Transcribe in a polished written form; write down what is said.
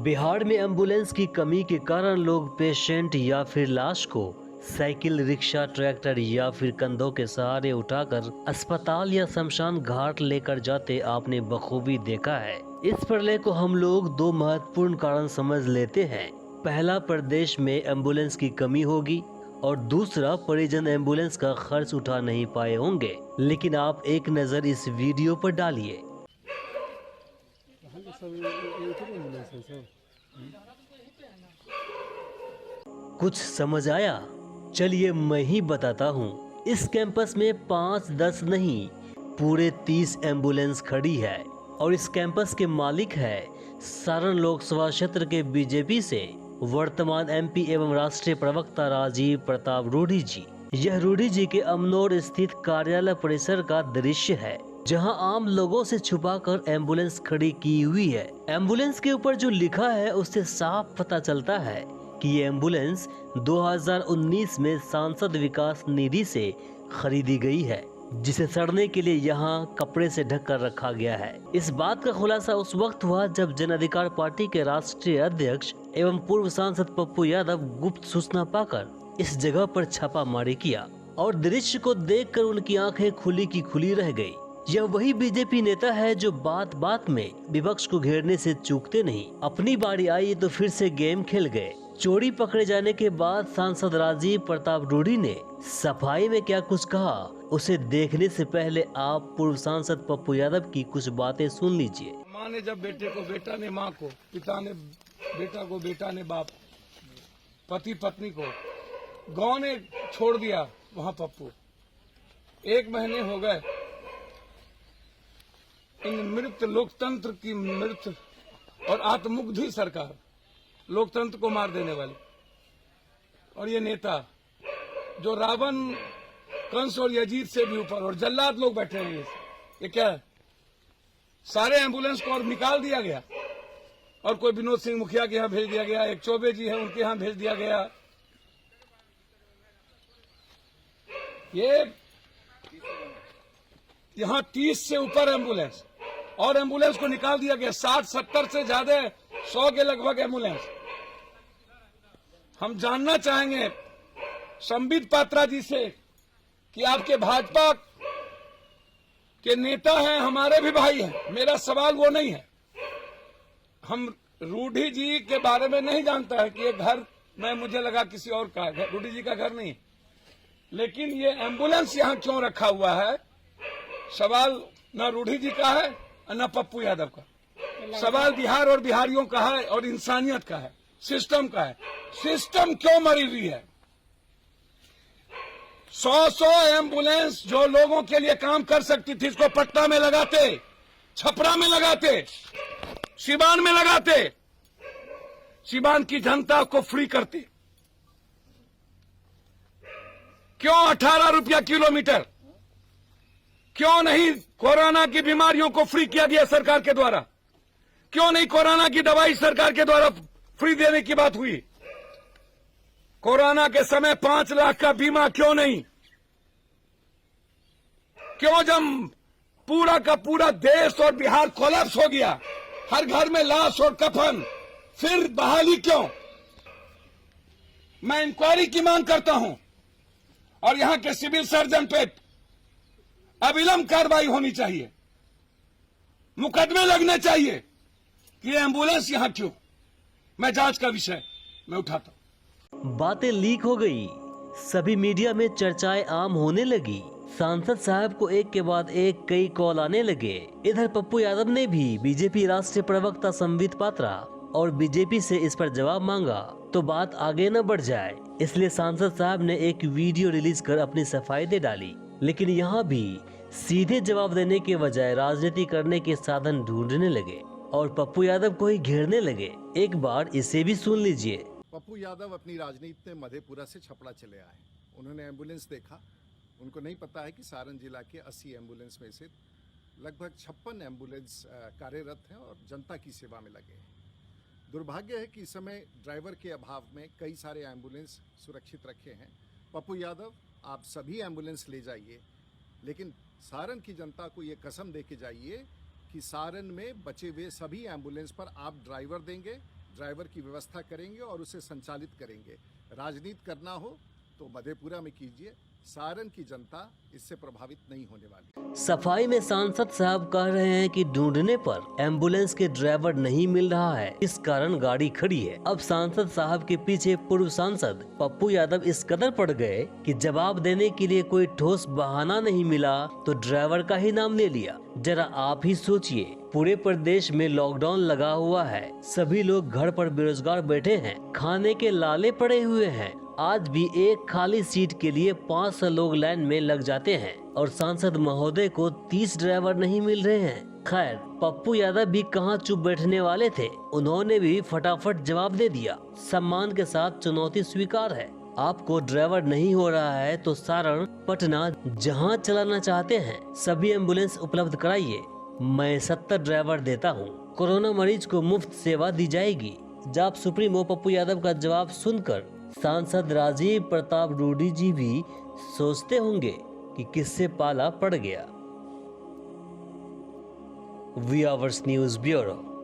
बिहार में एम्बुलेंस की कमी के कारण लोग पेशेंट या फिर लाश को साइकिल, रिक्शा, ट्रैक्टर या फिर कंधों के सहारे उठाकर अस्पताल या शमशान घाट लेकर जाते आपने बखूबी देखा है। इस प्रलय को हम लोग दो महत्वपूर्ण कारण समझ लेते हैं। पहला, प्रदेश में एम्बुलेंस की कमी होगी और दूसरा, परिजन एम्बुलेंस का खर्च उठा नहीं पाए होंगे। लेकिन आप एक नजर इस वीडियो पर डालिए। कुछ समझ आया? चलिए मैं ही बताता हूँ। इस कैंपस में 5-10 नहीं, पूरे 30 एम्बुलेंस खड़ी है और इस कैंपस के मालिक है सारण लोकसभा क्षेत्र के बीजेपी से वर्तमान एमपी एवं राष्ट्रीय प्रवक्ता राजीव प्रताप रूडी जी। यह रूडी जी के अमनौर स्थित कार्यालय परिसर का दृश्य है, जहां आम लोगों से छुपाकर एम्बुलेंस खड़ी की हुई है। एम्बुलेंस के ऊपर जो लिखा है उससे साफ पता चलता है कि ये एम्बुलेंस 2019 में सांसद विकास निधि से खरीदी गई है, जिसे सड़ने के लिए यहाँ कपड़े से ढककर रखा गया है। इस बात का खुलासा उस वक्त हुआ जब जन अधिकार पार्टी के राष्ट्रीय अध्यक्ष एवं पूर्व सांसद पप्पू यादव गुप्त सूचना पाकर इस जगह पर छापामारी किया और दृश्य को देखकर उनकी आंखें खुली की खुली रह गई। यह वही बीजेपी नेता है जो बात बात में विपक्ष को घेरने से चूकते नहीं। अपनी बारी आई तो फिर से गेम खेल गए। चोरी पकड़े जाने के बाद सांसद राजीव प्रताप रूडी ने सफाई में क्या कुछ कहा, उसे देखने से पहले आप पूर्व सांसद पप्पू यादव की कुछ बातें सुन लीजिए। माँ ने जब बेटे को, बेटा ने माँ को, पिता ने बेटा को, बेटा ने बाप, पति पत्नी को, गांव ने छोड़ दिया, वहाँ पप्पू 1 महीने हो गए। इन मृत लोकतंत्र की मृत और आत्ममुग्धी सरकार, लोकतंत्र को मार देने वाली, और ये नेता जो रावण, कंस और यजीत से भी ऊपर, और जल्लाद लोग बैठे हैं। ये क्या है? सारे एम्बुलेंस को और निकाल दिया गया और कोई विनोद सिंह मुखिया के यहाँ भेज दिया गया, एक चौबे जी है उनके यहाँ भेज दिया गया। ये यहाँ 30 से ऊपर एम्बुलेंस और एम्बुलेंस को निकाल दिया गया। 60-70 से ज्यादा, 100 के लगभग एम्बुलेंस। हम जानना चाहेंगे संबित पात्रा जी से कि आपके भाजपा के नेता हैं, हमारे भी भाई हैं। मेरा सवाल वो नहीं है। हम रूडी जी के बारे में नहीं जानता है कि ये घर में, मुझे लगा किसी और का है, रूडी जी का घर नहीं है। लेकिन ये एम्बुलेंस यहाँ क्यों रखा हुआ है, सवाल न रूडी जी का है न पप्पू यादव का। सवाल बिहार और बिहारियों का है और इंसानियत का है, सिस्टम का है। सिस्टम क्यों मरी हुई है? 100 एम्बुलेंस जो लोगों के लिए काम कर सकती थी, इसको पटना में लगाते, छपरा में लगाते, सिवान में लगाते, सिवान की जनता को फ्री करते। क्यों 18 रुपया किलोमीटर? क्यों नहीं कोरोना की बीमारियों को फ्री किया गया सरकार के द्वारा? क्यों नहीं कोरोना की दवाई सरकार के द्वारा फ्री देने की बात हुई? कोरोना के समय 5 लाख का बीमा क्यों नहीं? क्यों जब पूरा का पूरा देश और बिहार कोलैप्स हो गया, हर घर में लाश और कफन, फिर बहाली क्यों? मैं इंक्वायरी की मांग करता हूं और यहां के सिविल सर्जन पे अविलंब कार्रवाई होनी चाहिए, मुकदमे लगने चाहिए कि ये एम्बुलेंस यहां क्यों। मैं जांच का विषय मैं उठाता हूं। बातें लीक हो गई, सभी मीडिया में चर्चाएं आम होने लगी। सांसद साहब को एक के बाद एक कई कॉल आने लगे। इधर पप्पू यादव ने भी बीजेपी राष्ट्रीय प्रवक्ता संबित पात्रा और बीजेपी से इस पर जवाब मांगा तो बात आगे न बढ़ जाए, इसलिए सांसद साहब ने एक वीडियो रिलीज कर अपनी सफाई दे डाली। लेकिन यहाँ भी सीधे जवाब देने के बजाय राजनीति करने के साधन ढूंढने लगे और पप्पू यादव को ही घेरने लगे। एक बार इसे भी सुन लीजिए। पप्पू यादव अपनी राजनीति में मधेपुरा से छपरा चले आए। उन्होंने एम्बुलेंस देखा। उनको नहीं पता है कि सारण जिला के 80 एम्बुलेंस में से लगभग 56 एम्बुलेंस कार्यरत हैं और जनता की सेवा में लगे हैं। दुर्भाग्य है कि इस समय ड्राइवर के अभाव में कई सारे एम्बुलेंस सुरक्षित रखे हैं। पप्पू यादव, आप सभी एम्बुलेंस ले जाइए, लेकिन सारण की जनता को ये कसम दे के जाइए कि सारण में बचे हुए सभी एम्बुलेंस पर आप ड्राइवर देंगे, ड्राइवर की व्यवस्था करेंगे और उसे संचालित करेंगे। राजनीति करना हो तो मधेपुरा में कीजिए, सारण की जनता इससे प्रभावित नहीं होने वाली। सफाई में सांसद साहब कह रहे हैं कि ढूंढने पर एम्बुलेंस के ड्राइवर नहीं मिल रहा है, इस कारण गाड़ी खड़ी है। अब सांसद साहब के पीछे पूर्व सांसद पप्पू यादव इस कदर पड़ गए कि जवाब देने के लिए कोई ठोस बहाना नहीं मिला तो ड्राइवर का ही नाम ले लिया। जरा आप ही सोचिए, पूरे प्रदेश में लॉकडाउन लगा हुआ है, सभी लोग घर पर बेरोजगार बैठे हैं, खाने के लाले पड़े हुए हैं। आज भी एक खाली सीट के लिए 500 लोग लाइन में लग जाते हैं और सांसद महोदय को 30 ड्राइवर नहीं मिल रहे हैं। खैर, पप्पू यादव भी कहां चुप बैठने वाले थे, उन्होंने भी फटाफट जवाब दे दिया। सम्मान के साथ चुनौती स्वीकार है। आपको ड्राइवर नहीं हो रहा है तो सारण, पटना, जहां चलाना चाहते हैं सभी एम्बुलेंस उपलब्ध कराइए। मैं 70 ड्राइवर देता हूं। कोरोना मरीज को मुफ्त सेवा दी जाएगी। जाप सुप्रीमो पप्पू यादव का जवाब सुनकर सांसद राजीव प्रताप रूडी जी भी सोचते होंगे कि किससे पाला पड़ गया। We ours news bureau.